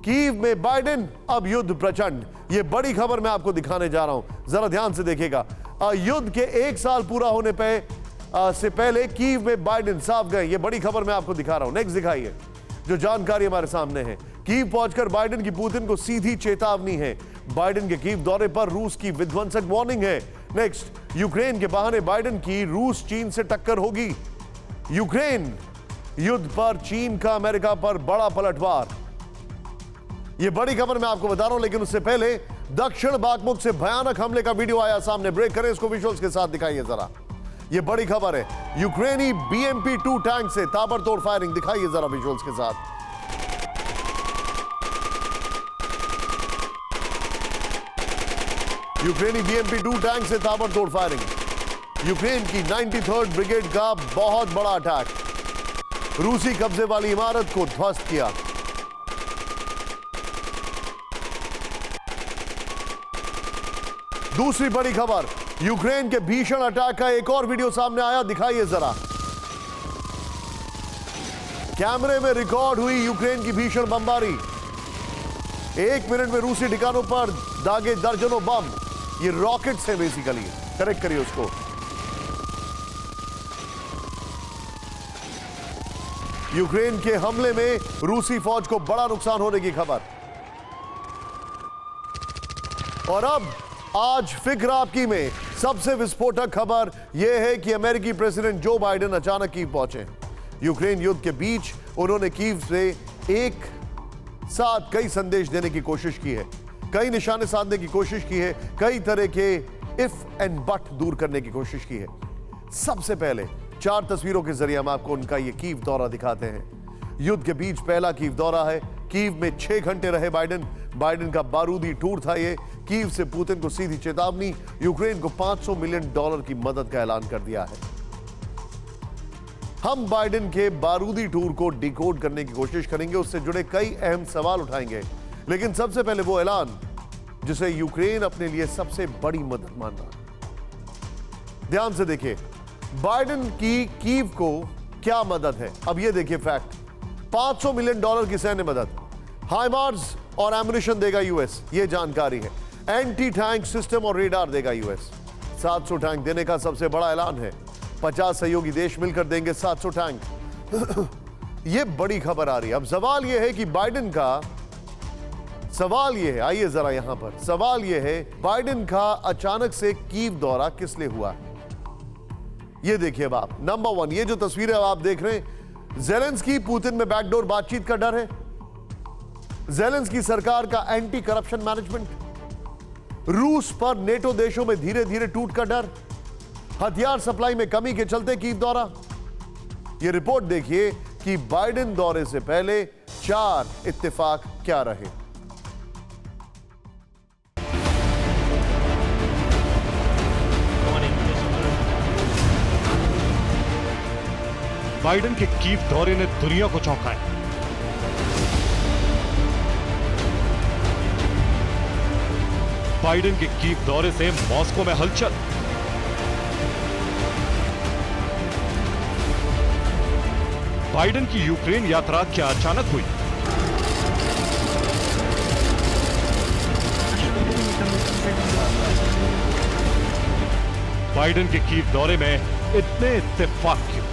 Kyiv में Biden, अब युद्ध प्रचंड। ये बड़ी खबर मैं आपको दिखाने जा रहा हूं, जरा ध्यान से देखिएगा। युद्ध के 1 साल पूरा होने से पहले कीव में बाइडेन साफ गए। ये बड़ी खबर मैं आपको दिखा रहा हूं। नेक्स्ट दिखाइए जो जानकारी हमारे सामने है। कीव पहुंचकर बाइडेन की पुतिन को सीधी चेतावनी है। बाइडेन के कीव दौरे पर रूस की विध्वंसक वार्निंग है। नेक्स्ट, यूक्रेन के बहाने बाइडेन की रूस चीन से टक्कर होगी। यूक्रेन युद्ध पर चीन का अमेरिका पर बड़ा पलटवार। यह बड़ी खबर मैं आपको बता रहा हूं, लेकिन उससे पहले दक्षिण बागमुख से भयानक हमले का वीडियो आया सामने। ब्रेक करें, इसको विजुअल्स के साथ दिखाइए जरा। यह बड़ी खबर है। यूक्रेनी BMP-2 टैंक से ताबड़तोड़ फायरिंग, दिखाइए जरा विजुअल्स के साथ। यूक्रेनी BMP-2 टैंक से ताबड़तोड़ फायरिंग। यूक्रेन की 93rd ब्रिगेड का बहुत बड़ा अटैक, रूसी कब्जे वाली इमारत को ध्वस्त किया। दूसरी बड़ी खबर, यूक्रेन के भीषण अटैक का एक और वीडियो सामने आया, दिखाइए जरा। कैमरे में रिकॉर्ड हुई यूक्रेन की भीषण बमबारी। 1 मिनट में रूसी ठिकानों पर दागे दर्जनों बम। ये रॉकेट्स हैं बेसिकली, करेक्ट करिए उसको। यूक्रेन के हमले में रूसी फौज को बड़ा नुकसान होने की खबर। और अब आज फिक्र आपकी में सबसे विस्फोटक खबर यह है कि अमेरिकी प्रेसिडेंट जो बाइडेन अचानक कीव पहुंचे। यूक्रेन युद्ध के बीच उन्होंने कीव से एक साथ कई संदेश देने की कोशिश की है, कई निशाने साधने की कोशिश की है, कई तरह के इफ एंड बट दूर करने की कोशिश की है। सबसे पहले 4 तस्वीरों के जरिए हम आपको उनका यह कीव दौरा दिखाते हैं। युद्ध के बीच पहला कीव दौरा है। कीव में 6 घंटे रहे बाइडेन का बारूदी टूर था ये। कीव से पुतिन को सीधी चेतावनी, यूक्रेन को $500 मिलियन की मदद का ऐलान कर दिया है। हम बाइडेन के बारूदी टूर को डिकोड करने की कोशिश करेंगे, उससे जुड़े कई अहम सवाल उठाएंगे, लेकिन सबसे पहले वो ऐलान जिसे यूक्रेन अपने लिए सबसे बड़ी मदद मान रहा। ध्यान से देखिए, बाइडेन की कीव को क्या मदद है। अब ये देखिए फैक्ट, $500 मिलियन की सैन्य मदद, हाइमार्स और एम्युनिशन देगा यूएस, ये जानकारी है। एंटी टैंक सिस्टम और रेडार देगा यूएस। 700 टैंक देने का सबसे बड़ा ऐलान है। 50 सहयोगी देश मिलकर देंगे 700 टैंक। ये बड़ी खबर आ रही है। अब सवाल यह है कि बाइडेन का सवाल यह है, आइए जरा यहां पर सवाल यह है, बाइडेन का अचानक से कीव दौरा किस लिए हुआ। ये देखिए अब आप, नंबर 1, ये जो तस्वीरें आप देख रहे हैं, ज़ेलेंस्की पुतिन में बैकडोर बातचीत का डर है। ज़ेलेंस्की सरकार का एंटी करप्शन मैनेजमेंट, रूस पर नेटो देशों में धीरे धीरे टूट का डर, हथियार सप्लाई में कमी के चलते कीव दौरा। ये रिपोर्ट देखिए कि बाइडेन दौरे से पहले 4 इत्तेफाक क्या रहे। बाइडेन के कीव दौरे ने दुनिया को चौंकाया। बाइडेन के कीव दौरे से मॉस्को में हलचल। बाइडेन की यूक्रेन यात्रा क्या अचानक हुई? बाइडेन के कीव दौरे में इतने इत्तेफाक क्यों?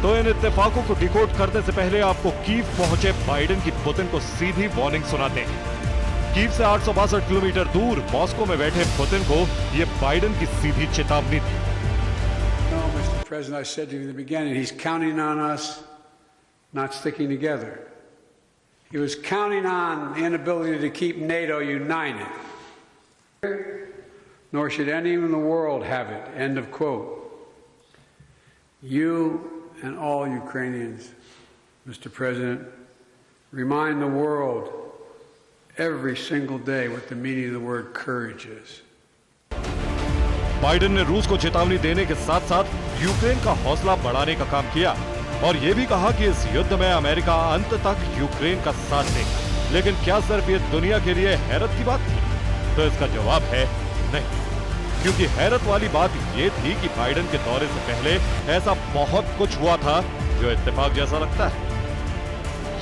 तो इन इत्तेफाकों को डिकोड करने से पहले आपको कीव पहुंचे बाइडेन की पुतिन को सीधी वार्निंग सुनाते हैं। कीव से 862 किलोमीटर दूर मॉस्को में बैठे पुतिन को यह बाइडेन की सीधी चेतावनी थी। Mr. President, I said to you in the beginning, he's counting on us not sticking together. He was counting on the inability to keep NATO united. Nor should anyone in the world have it. End of quote. You and all Ukrainians, Mr. President, remind the world every single day what the meaning of the word courage is. Biden ने रूस को चेतावनी देने के साथ साथ Ukraine का हौसला बढ़ाने का काम किया और यह भी कहा कि इस युद्ध में अमेरिका अंत तक यूक्रेन का साथ देगा। लेकिन क्या सिर्फ ये दुनिया के लिए हैरत की बात थी? तो इसका जवाब है नहीं। क्योंकि हैरत वाली बात ये थी कि बाइडेन के दौरे से पहले ऐसा बहुत कुछ हुआ था जो इत्तेफाक जैसा लगता है।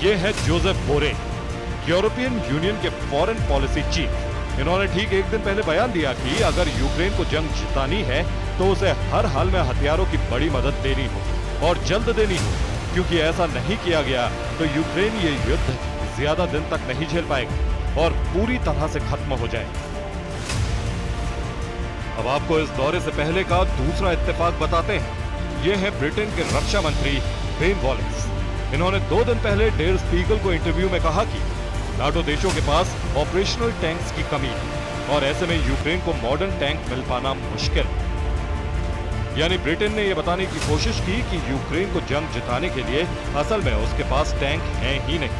ये है जोसेफ बोरेल, यूरोपियन यूनियन के फॉरेन पॉलिसी चीफ। इन्होंने ठीक एक दिन पहले बयान दिया कि अगर यूक्रेन को जंग जितानी है तो उसे हर हाल में हथियारों की बड़ी मदद देनी हो और जल्द देनी हो, क्योंकि ऐसा नहीं किया गया तो यूक्रेन ये युद्ध ज्यादा दिन तक नहीं झेल पाएगा और पूरी तरह से खत्म हो जाएगा। अब आपको इस दौरे से पहले का दूसरा इत्तेफाक बताते हैं। ये है ब्रिटेन के रक्षा मंत्री बेन वॉलिस। इन्होंने 2 दिन पहले डेर स्पीगल को इंटरव्यू में कहा कि नाटो देशों के पास ऑपरेशनल टैंक्स की कमी है और ऐसे में यूक्रेन को मॉडर्न टैंक मिल पाना मुश्किल है। यानी ब्रिटेन ने यह बताने की कोशिश की कि यूक्रेन को जंग जिताने के लिए असल में उसके पास टैंक हैं ही नहीं।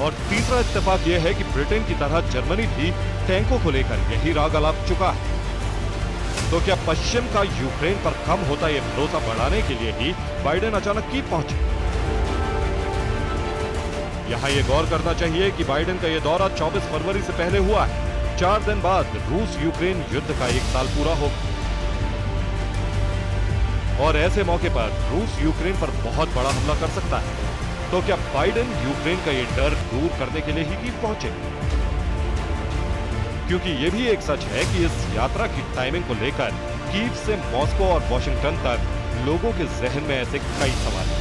और तीसरा इत्तेफाक यह है कि ब्रिटेन की तरह जर्मनी भी टैंकों को लेकर यही राग अलाप चुका है। तो क्या पश्चिम का यूक्रेन पर कम होता यह भरोसा बढ़ाने के लिए ही बाइडेन अचानक कीव पहुंचे? यहां यह गौर करना चाहिए कि बाइडेन का यह दौरा 24 फरवरी से पहले हुआ है। 4 दिन बाद रूस यूक्रेन युद्ध का 1 साल पूरा होगा और ऐसे मौके पर रूस यूक्रेन पर बहुत बड़ा हमला कर सकता है। तो क्या बाइडेन यूक्रेन का यह डर दूर करने के लिए ही कीव पहुंचे? क्योंकि यह भी एक सच है कि इस यात्रा की टाइमिंग को लेकर कीव से मॉस्को और वॉशिंगटन तक लोगों के जहन में ऐसे कई सवाल हैं।